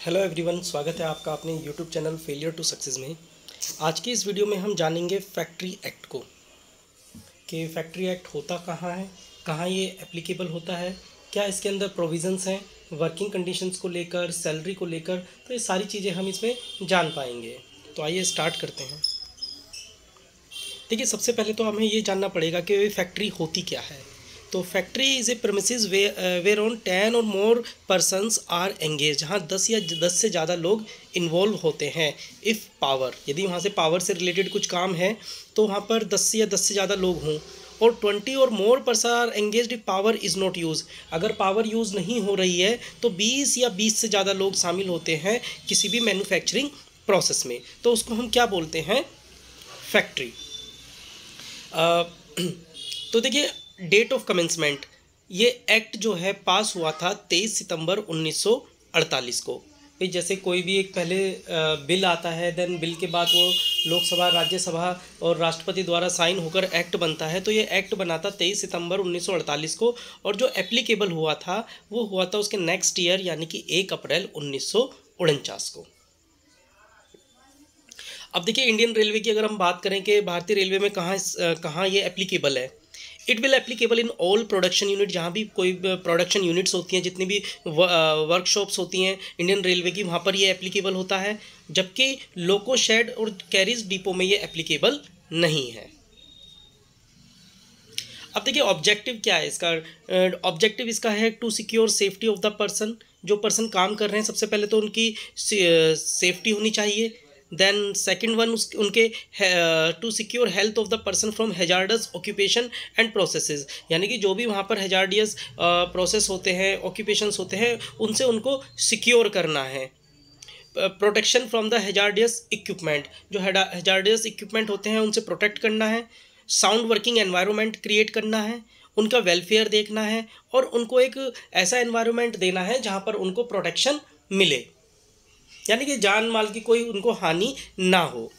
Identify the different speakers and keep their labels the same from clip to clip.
Speaker 1: Hello everyone, स्वागत है आपका अपने YouTube channel failure to success में। आज की इस वीडियो में हम जानेंगे फैक्ट्री एक्ट को, कि फैक्ट्री एक्ट होता कहाँ है, कहाँ ये एप्लीकेबल होता है, क्या इसके अंदर प्रोविज़न्स हैं वर्किंग कंडीशंस को लेकर, सैलरी को लेकर। तो ये सारी चीज़ें हम इसमें जान पाएंगे। तो आइए स्टार्ट करते हैं। देखिए, सबसे पहले तो हमें ये जानना पड़ेगा कि फैक्ट्री होती क्या है। तो factory is a premises where on 10 और मोर पर्सनस आर एंगेज, जहाँ 10 से ज़्यादा लोग इन्वॉल्व होते हैं। इफ़ पावर, यदि वहाँ से पावर से रिलेटेड कुछ काम है तो वहाँ पर 10 से ज़्यादा लोग हों। और 20 और more person are engaged if power is not use, अगर पावर यूज़ नहीं हो रही है तो 20 से ज़्यादा लोग शामिल होते हैं किसी भी मैन्युफैक्चरिंग प्रोसेस में, तो उसको हम क्या बोलते हैं, फैक्ट्री। तो देखिए, डेट ऑफ कमेंसमेंट, ये एक्ट जो है पास हुआ था 23 सितंबर 1948 को। भाई, जैसे कोई भी एक पहले बिल आता है, देन बिल के बाद वो लोकसभा, राज्यसभा और राष्ट्रपति द्वारा साइन होकर एक्ट बनता है। तो ये एक्ट बना था 23 सितंबर 1948 को, और जो एप्लीकेबल हुआ था वो हुआ था उसके नेक्स्ट ईयर, यानी कि 1 अप्रैल 1949 को। अब देखिए, इंडियन रेलवे की अगर हम बात करें कि भारतीय रेलवे में कहाँ ये एप्लीकेबल है। It will applicable in all production unit, जहाँ भी कोई प्रोडक्शन यूनिट्स होती हैं, जितनी भी वर्कशॉप्स होती हैं इंडियन रेलवे की, वहाँ पर ये एप्लीकेबल होता है। जबकि लोको शेड और कैरिज डिपो में ये एप्लीकेबल नहीं है। अब देखिए, ऑब्जेक्टिव क्या है इसका। ऑब्जेक्टिव इसका है to secure safety of the person, जो पर्सन काम कर रहे हैं सबसे पहले तो उनकी सेफ्टी होनी चाहिए। देन सेकंड वन उनके to secure health of the person from hazardous occupation and processes, यानी कि जो भी वहाँ पर हैजार्डियस प्रोसेस होते हैं, ऑक्यूपेशंस होते हैं, उनसे उनको सिक्योर करना है। Protection from the hazardous equipment, जो हैजार्डियस इक्विपमेंट होते हैं उनसे प्रोटेक्ट करना है। साउंड वर्किंग एनवायरनमेंट क्रिएट करना है, उनका वेलफेयर देखना है, और उनको एक ऐसा एनवायरनमेंट देना है जहाँ पर उनको प्रोटेक्शन मिले, यानी कि जान माल की कोई उनको हानि ना हो।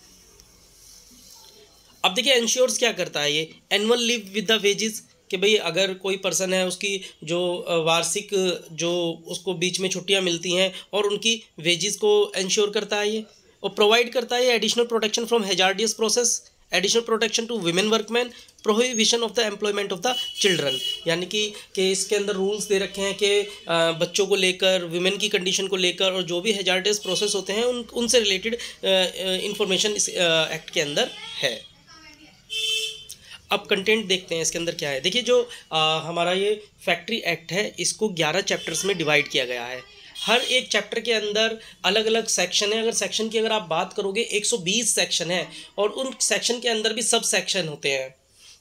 Speaker 1: अब देखिए, इंश्योर्स क्या करता है ये, annual leave with the wages, कि भाई अगर कोई पर्सन है उसकी जो वार्षिक जो उसको बीच में छुट्टियां मिलती हैं, और उनकी वेजेस को इंश्योर करता है ये। और प्रोवाइड करता है additional protection from hazardous process, additional protection to women workman, prohibition of the employment of the children, यानी कि इसके अंदर रूल्स दे रखे हैं कि बच्चों को लेकर, विमेन की कंडीशन को लेकर, और जो भी हैजार्डियस प्रोसेस होते हैं उनसे रिलेटेड इंफॉर्मेशन इस एक्ट के अंदर है। अब कंटेंट देखते हैं इसके अंदर क्या है। देखिए, जो हमारा ये फैक्ट्री एक्ट है, इसको 11 चैप्टर्स में डिवाइड किया गया है। हर एक चैप्टर के अंदर अलग अलग सेक्शन है। अगर सेक्शन की अगर आप बात करोगे, 120 सेक्शन है, और उन सेक्शन के अंदर भी सब सेक्शन होते हैं।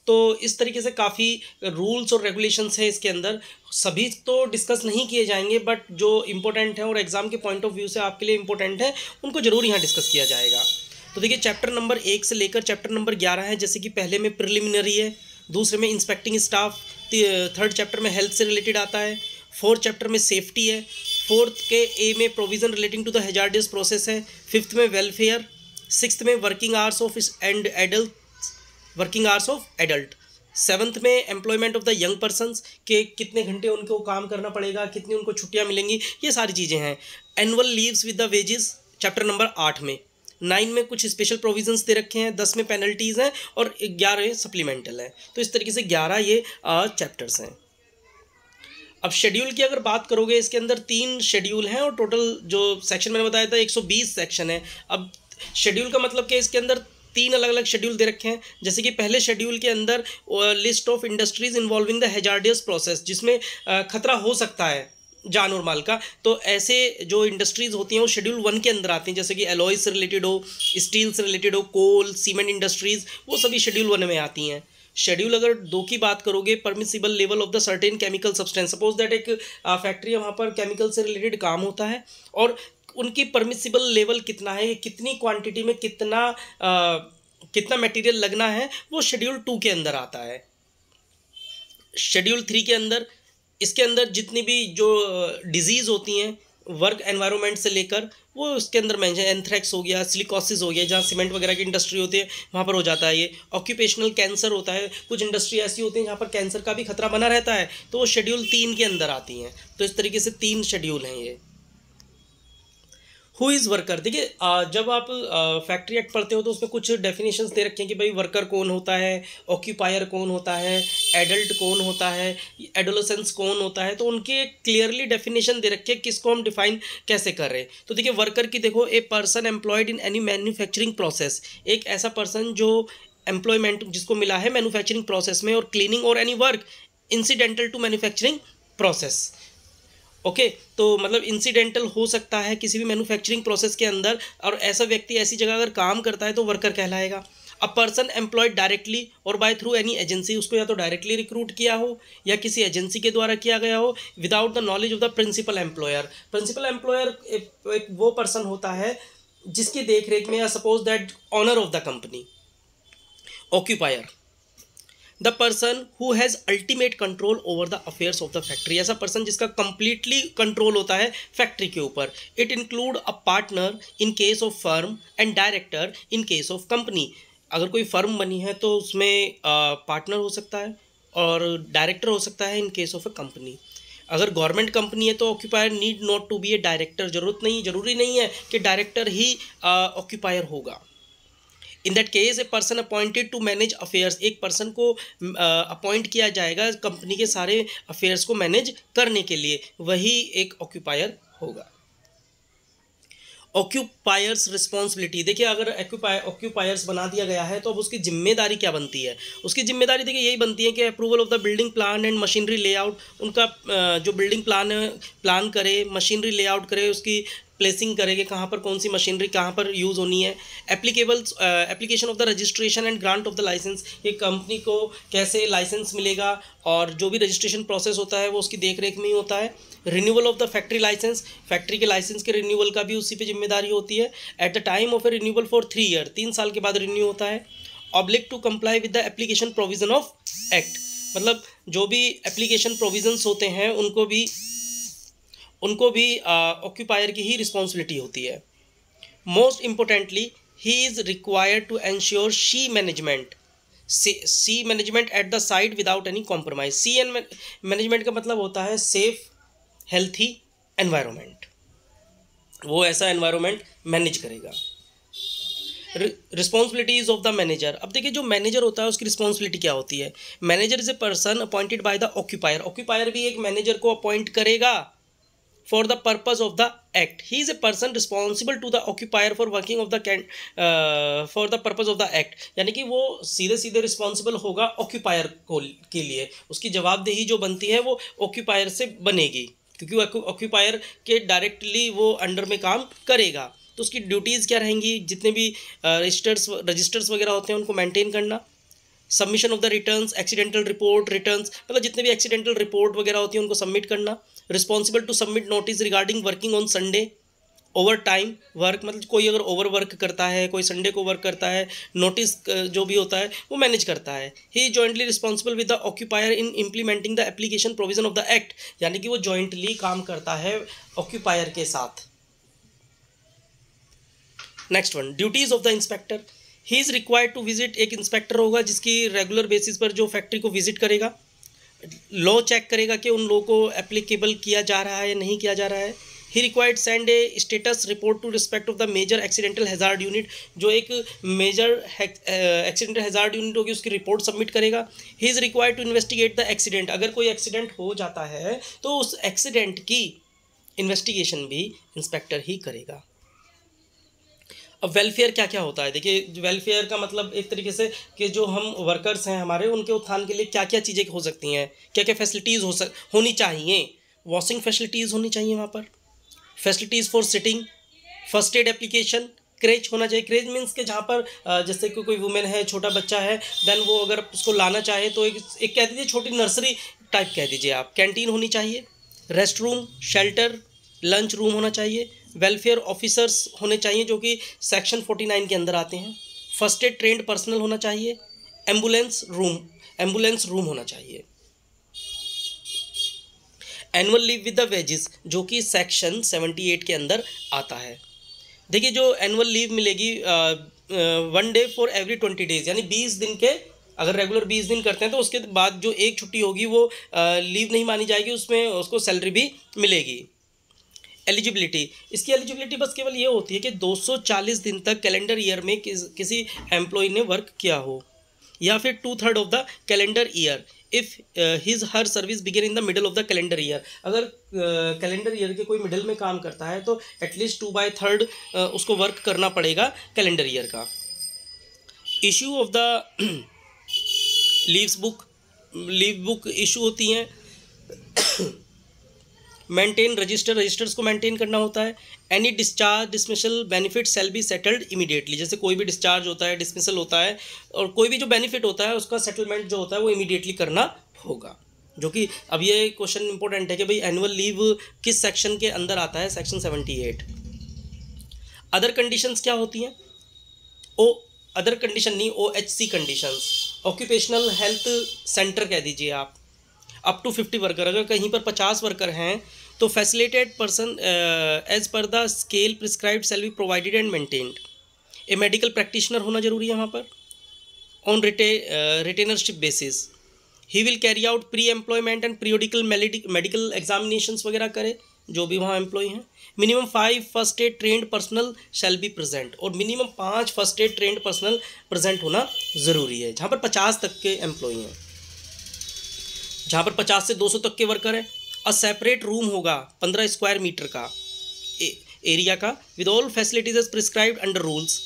Speaker 1: तो इस तरीके से काफ़ी रूल्स और रेगुलेशंस है इसके अंदर। सभी तो डिस्कस नहीं किए जाएंगे, बट जो इम्पोर्टेंट है और एग्ज़ाम के पॉइंट ऑफ व्यू से आपके लिए इम्पोर्टेंट है, उनको ज़रूर यहाँ डिस्कस किया जाएगा। तो देखिए, चैप्टर नंबर 1 से लेकर चैप्टर नंबर 11 है। जैसे कि पहले में प्रिलिमिनरी है, दूसरे में इंस्पेक्टिंग स्टाफ, थर्ड चैप्टर में हेल्थ से रिलेटेड आता है, फोर्थ चैप्टर में सेफ्टी है, फोर्थ के ए में provision relating to the hazardous process है, फिफ्थ में वेलफेयर, सिक्स्थ में working hours of adult, seventh में employment of the young persons, के कितने घंटे उनको काम करना पड़ेगा, कितनी उनको छुट्टियां मिलेंगी, ये सारी चीज़ें हैं। Annual leaves with the wages chapter number 8 में, 9 में कुछ स्पेशल प्रोविजंस दे रखे हैं, 10 में पेनल्टीज़ हैं, और 11 सप्लीमेंटल हैं। तो इस तरीके से 11 ये चैप्टर्स हैं। अब शेड्यूल की अगर बात करोगे, इसके अंदर 3 शेड्यूल हैं, और टोटल जो सेक्शन मैंने बताया था 120 सेक्शन है। अब शेड्यूल का मतलब कि इसके अंदर 3 अलग अलग शेड्यूल दे रखे हैं। जैसे कि पहले शेड्यूल के अंदर list of industries involving the hazardous process, जिसमें खतरा हो सकता है जान और माल का, तो ऐसे जो इंडस्ट्रीज़ होती हैं वो शेड्यूल 1 के अंदर आती हैं। जैसे कि एलॉय से रिलेटेड हो, स्टील से रिलेटेड हो, कोल, सीमेंट इंडस्ट्रीज़, वो सभी शेड्यूल 1 में आती हैं। शेड्यूल अगर 2 की बात करोगे, permissible level of the certain chemical substance, suppose that एक फैक्ट्री है, वहाँ पर केमिकल से रिलेटेड काम होता है, और उनकी परमिसिबल लेवल कितना है, कितनी क्वांटिटी में कितना मटेरियल लगना है, वो शेड्यूल 2 के अंदर आता है। शेड्यूल 3 के अंदर, इसके अंदर जितनी भी जो डिजीज़ होती हैं वर्क एनवायरनमेंट से लेकर, वो उसके अंदर मेंशन, एंथ्रेक्स हो गया, सिलिकोसिस हो गया, जहाँ सीमेंट वगैरह की इंडस्ट्री होती है वहाँ पर हो जाता है ये। ऑक्यूपेशनल कैंसर होता है, कुछ इंडस्ट्री ऐसी होती है जहाँ पर कैंसर का भी खतरा बना रहता है, तो वो शेड्यूल 3 के अंदर आती हैं। तो इस तरीके से 3 शेड्यूल हैं ये। हु इज़ वर्कर, देखिए जब आप फैक्ट्री एक्ट पढ़ते हो तो उसमें कुछ डेफिनेशंस दे रखे हैं कि भाई वर्कर कौन होता है, ऑक्यूपायर कौन होता है, एडल्ट कौन होता है, एडोलेसेंस कौन होता है, तो उनके क्लियरली डेफिनेशन दे रखे हैं किसको हम डिफाइन कैसे कर रहे हैं। तो देखिए वर्कर की देखो, a person employed in any manufacturing process, एक ऐसा पर्सन जो एम्प्लॉयमेंट जिसको मिला है मैन्युफैक्चरिंग प्रोसेस में, और क्लीनिंग और any work incidental to manufacturing process. Okay तो मतलब इंसिडेंटल हो सकता है किसी भी मैन्युफैक्चरिंग प्रोसेस के अंदर, और ऐसा व्यक्ति ऐसी जगह अगर काम करता है तो वर्कर कहलाएगा। अ पर्सन एम्प्लॉयड डायरेक्टली और बाय थ्रू एनी एजेंसी, उसको या तो डायरेक्टली रिक्रूट किया हो या किसी एजेंसी के द्वारा किया गया हो, without the knowledge of the principal employer. Principal employer एक वो पर्सन होता है जिसकी देख रेख में, या suppose that owner of the company. Occupier, the person who has ultimate control over the affairs of the factory, ऐसा पर्सन जिसका कंप्लीटली कंट्रोल होता है फैक्ट्री के ऊपर। It include a partner in case of firm and director in case of company, अगर कोई firm बनी है तो उसमें पार्टनर हो सकता है और डायरेक्टर हो सकता है in case of a company. अगर गवर्नमेंट कंपनी है तो occupier need not to be a director, जरूरी नहीं है कि डायरेक्टर ही ऑक्यूपायर होगा। In that case a person appointed to manage affairs, एक पर्सन को अपॉइंट किया जाएगा कंपनी के सारे अफेयर्स को मैनेज करने के लिए, वही एक ऑक्यूपायर होगा। ऑक्यूपायर्स रिस्पॉन्सिबिलिटी, देखिए अगर ऑक्यूपायर्स बना दिया गया है तो अब उसकी जिम्मेदारी क्या बनती है। उसकी जिम्मेदारी देखिए यही बनती है कि approval of the building plan and machinery layout, उनका जो बिल्डिंग प्लान करे, मशीनरी लेआउट करे, उसकी प्लेसिंग करेंगे कहाँ पर कौन सी मशीनरी कहाँ पर यूज़ होनी है। Application of the registration and grant of the licence, ये कंपनी को कैसे लाइसेंस मिलेगा और जो भी रजिस्ट्रेशन प्रोसेस होता है वो उसकी देख रेख में ही होता है। Renewal of the factory licence, factory के लाइसेंस के रिन्यूअल का भी उसी पे जिम्मेदारी होती है। At the time of a renewal for 3 year, 3 साल के बाद रिन्यू होता है। Oblique to comply with the application provision of act, मतलब जो भी एप्लीकेशन प्रोविजंस होते हैं उनको भी ऑक्यूपायर की ही रिस्पॉन्सिबिलिटी होती है। Most importantly he is required to ensure C management at the site without any compromise. C and management का मतलब होता है सेफ हेल्थी एनवायरनमेंट, वो ऐसा एनवायरनमेंट मैनेज करेगा। रिस्पॉन्सिबिलिटीज ऑफ द मैनेजर, अब देखिए जो मैनेजर होता है उसकी रिस्पॉन्सिबिलिटी क्या होती है। Manager is a person appointed by the occupier, occupier भी एक मैनेजर को अपॉइंट करेगा for the purpose of the act. He is a person responsible to the occupier for working of the for the purpose of the act, यानी कि वो सीधे सीधे responsible होगा ऑक्यूपायर को के लिए, उसकी जवाबदेही जो बनती है वो ऑक्यूपायर से बनेगी, क्योंकि ऑक्यूपायर के डायरेक्टली वो अंडर में काम करेगा। तो उसकी ड्यूटीज़ क्या रहेंगी, जितने भी रजिस्टर्स वगैरह होते हैं उनको मेंटेन करना, submission of the returns, accidental report returns, मतलब जितने भी एक्सीडेंटल रिपोर्ट वगैरह होती है उनको सबमिट करना। Responsible to submit notice regarding working on Sunday, overtime work, मतलब कोई अगर ओवर वर्क करता है, कोई संडे को वर्क करता है, नोटिस जो भी होता है वो मैनेज करता है। He is jointly responsible with the occupier in implementing the application provision of the act, यानी कि वो जॉइंटली काम करता है ऑक्यूपायर के साथ। Next one, duties of the inspector, he is required to visit, एक इंस्पेक्टर होगा जिसकी रेगुलर बेसिस पर जो फैक्ट्री को विजिट करेगा, लॉ चेक करेगा कि उन लोगों को एप्लीकेबल किया जा रहा है या नहीं किया जा रहा है। He required send a status report to respect of the major accidental hazard unit, जो एक मेजर एक्सीडेंटल हैजार्ड यूनिट होगी उसकी रिपोर्ट सबमिट करेगा। He is required to investigate the accident, अगर कोई एक्सीडेंट हो जाता है तो उस एक्सीडेंट की इन्वेस्टिगेशन भी इंस्पेक्टर ही करेगा। अब वेलफेयर क्या क्या होता है, देखिए वेलफेयर का मतलब एक तरीके से कि जो हम वर्कर्स हैं हमारे, उनके उत्थान के लिए क्या क्या चीज़ें हो सकती हैं, क्या क्या फैसिलिटीज़ होनी चाहिए। वॉशिंग फैसिलिटीज़ होनी चाहिए वहाँ पर, facilities for sitting, first aid application, creche होना चाहिए। क्रेच मीन्स के जहाँ पर जैसे कि कोई वुमेन है, छोटा बच्चा है, देन वो अगर उसको लाना चाहे तो एक कह दीजिए छोटी नर्सरी टाइप कह दीजिए आप। कैंटीन होनी चाहिए, rest room, shelter, lunch room होना चाहिए। वेलफेयर ऑफिसर्स होने चाहिए जो कि सेक्शन 49 के अंदर आते हैं। फर्स्ट एड ट्रेंड पर्सनल होना चाहिए। एम्बुलेंस रूम होना चाहिए। Annual leave with the wages जो कि सेक्शन 78 के अंदर आता है। देखिए जो एनुअल लीव मिलेगी 1 डे फॉर एवरी 20 डेज, यानी 20 दिन के, अगर रेगुलर 20 दिन करते हैं तो उसके बाद जो एक छुट्टी होगी वो लीव नहीं मानी जाएगी, उसमें उसको सैलरी भी मिलेगी। एलिजिबिलिटी, इसकी एलिजिबिलिटी बस केवल ये होती है कि 240 दिन तक कैलेंडर ईयर में किसी एम्प्लॉय ने वर्क किया हो, या फिर 2/3 of the calendar year if his her service begin in the middle of the calendar year. अगर कैलेंडर ईयर के कोई मिडल में काम करता है तो एटलीस्ट 2/3 उसको वर्क करना पड़ेगा कैलेंडर ईयर का। Issue of the leave book issue होती हैं। मेंटेन रजिस्टर्स को मेंटेन करना होता है। Any discharge dismissal benefit shall be settled immediately, जैसे कोई भी डिस्चार्ज होता है, डिसमिसल होता है, और कोई भी जो बेनिफिट होता है उसका सेटलमेंट जो होता है वो इमीडिएटली करना होगा। जो कि अब ये क्वेश्चन इंपॉर्टेंट है कि भाई एनुअल लीव किस सेक्शन के अंदर आता है, सेक्शन 78। अदर कंडीशंस क्या होती हैं? अदर कंडीशन नहीं, OHC conditions, occupational health centre कह दीजिए आप। अप टू 50 वर्कर, अगर कहीं पर 50 वर्कर हैं तो facilitated person as per the scale prescribed shall be provided and maintained. A medical practitioner होना जरूरी है वहाँ पर on retainership basis. He will carry out pre employment and periodical medical examinations वगैरह करे जो भी वहाँ एम्प्लॉय हैं। Minimum 5 first aid trained personnel shall be present, और minimum 5 first aid trained personnel present होना ज़रूरी है जहाँ पर 50 तक के एम्प्लॉय हैं। जहाँ पर 50 से 200 तक के वर्कर हैं, अ सेपरेट रूम होगा 15 स्क्वायर मीटर का एरिया का, with all facilities as prescribed under rules.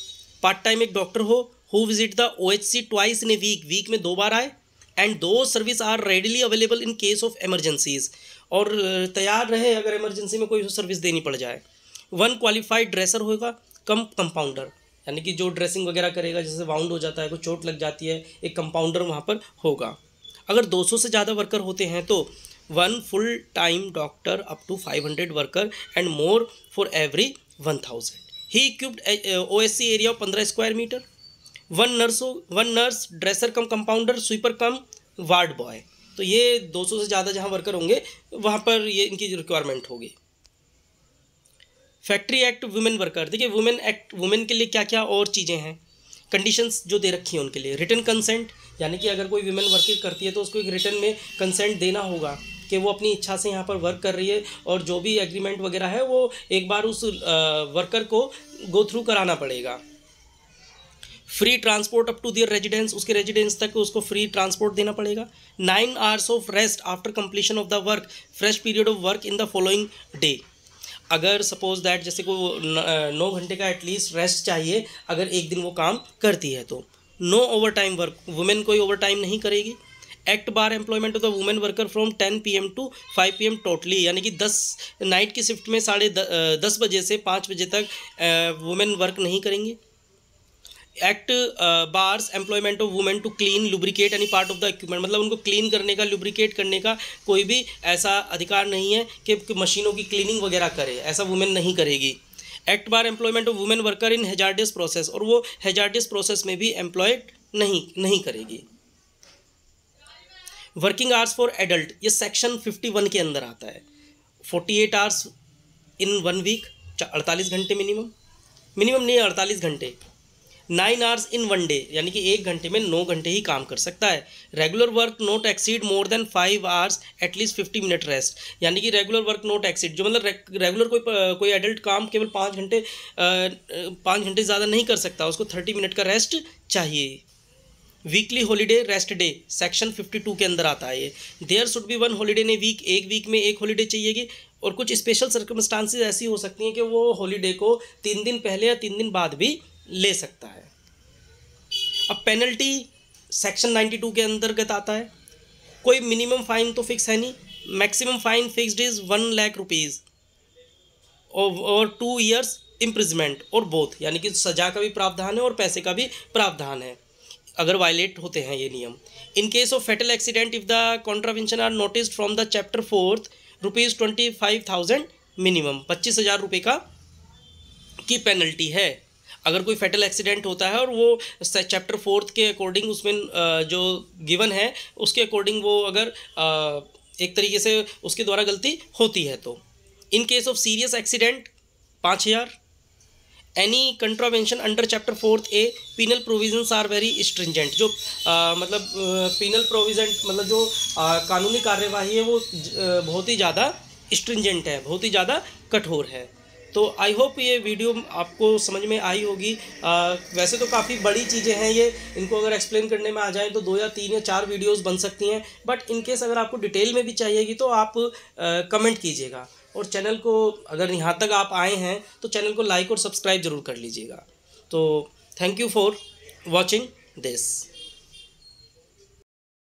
Speaker 1: Part time एक डॉक्टर हो who visit the OHC twice in a week में 2 बार आए, and do service are readily available in case of emergencies, और तैयार रहे अगर इमरजेंसी में कोई सर्विस देनी पड़ जाए। 1 क्वालिफाइड ड्रेसर होगा कम कंपाउंडर, यानी कि जो ड्रेसिंग वगैरह करेगा, जैसे वाउंड हो जाता है, कोई चोट लग जाती है, एक कंपाउंडर वहाँ पर होगा। अगर 200 से ज़्यादा वर्कर होते हैं तो 1 full time doctor up to 500 worker and more for every 1000। He equipped OSC area of 15 square metre. 1 nurse dresser cum compounder sweeper cum ward boy. तो ये 200 से ज़्यादा जहाँ वर्कर होंगे वहाँ पर ये इनकी रिक्वायरमेंट होगी। फैक्ट्री एक्ट वुमेन वर्कर, देखिए वुमेन एक्ट, वुमेन के लिए क्या क्या और चीज़ें हैं, कंडीशंस जो दे रखी हैं उनके लिए। रिटन कंसेंट, यानी कि अगर कोई वुमेन वर्क करती है तो उसको एक रिटन में कंसेंट देना होगा कि वो अपनी इच्छा से यहाँ पर वर्क कर रही है, और जो भी एग्रीमेंट वगैरह है वो एक बार उस वर्कर को गो थ्रू कराना पड़ेगा। Free transport up to their residence, उसके रेजिडेंस तक उसको फ्री ट्रांसपोर्ट देना पड़ेगा। 9 hours of rest after completion of the work, fresh period of work in the following day. अगर सपोज दैट जैसे को 9 घंटे का एटलीस्ट रेस्ट चाहिए अगर एक दिन वो काम करती है तो। No overtime work, women कोई ओवर टाइम नहीं करेगी। Act bar employment of the women worker from 10 PM to 5 PM totally, यानी कि 10 नाइट की शिफ्ट में 10:30 बजे से 5 बजे तक वुमेन वर्क नहीं करेंगी। Act bars employment of women to clean lubricate any part of the equipment, मतलब उनको क्लीन करने का, लुब्रिकेट करने का कोई भी ऐसा अधिकार नहीं है कि मशीनों की क्लीनिंग वगैरह करे, ऐसा वुमेन नहीं करेगी। Act bar employment of women worker in hazardous process, और वो हैजार्डियस प्रोसेस में भी एम्प्लॉयड नहीं करेगी। वर्किंग आवर्स फॉर एडल्ट, ये सेक्शन 51 के अंदर आता है। 48 आवर्स इन 1 वीक, 48 घंटे मिनिमम नहीं 48 घंटे। 9 आवर्स इन 1 डे, यानी कि 1 घंटे में 9 घंटे ही काम कर सकता है। Regular work note exceed more than 5 hours at least 50 minute rest, यानी कि रेगुलर वर्क नोट एक्सीड, जो मतलब रेगुलर कोई एडल्ट काम केवल 5 घंटे ज़्यादा नहीं कर सकता, उसको 30 मिनट का रेस्ट चाहिए। Weekly holiday rest day, section 52 के अंदर आता है ये। There should be 1 holiday in a week, एक वीक में 1 हॉलीडे चाहिएगी, और कुछ स्पेशल सर्कमस्टांसेस ऐसी हो सकती हैं कि वो हॉलीडे को 3 दिन पहले या 3 दिन बाद भी ले सकता है। अब पेनल्टी सेक्शन 92 के अंतर्गत आता है। कोई मिनिमम फाइन तो फिक्स है नहीं, maximum fine fixed is 1 lakh rupees और 2 years इम्प्रिजमेंट, और बोथ, यानी कि सजा का भी प्रावधान है और पैसे का भी प्रावधान है अगर वायलेट होते हैं ये नियम। In case of fatal accident if the contravention are noticed from the chapter 4 ₹25,000 minimum, 25,000 रुपये की पेनल्टी है अगर कोई फैटल एक्सीडेंट होता है और वो चैप्टर 4 के अकॉर्डिंग उसमें जो गिवन है उसके अकॉर्डिंग वो अगर एक तरीके से उसके द्वारा गलती होती है तो। In case of serious accident 5,000। Any contravention under chapter 4A penal provisions are very stringent, जो मतलब पीनल प्रोविजन मतलब जो कानूनी कार्यवाही है वो बहुत ही ज़्यादा स्ट्रिंजेंट है, बहुत ही ज़्यादा कठोर है। तो आई होप ये वीडियो आपको समझ में आई होगी। वैसे तो काफ़ी बड़ी चीज़ें हैं ये, इनको अगर एक्सप्लेन करने में आ जाए तो 2 या 3 या 4 वीडियोस बन सकती हैं, बट इन केस अगर आपको डिटेल में भी चाहिएगी तो आप कमेंट कीजिएगा। और चैनल को अगर यहाँ तक आप आए हैं तो चैनल को लाइक और सब्सक्राइब ज़रूर कर लीजिएगा। तो thank you for watching this.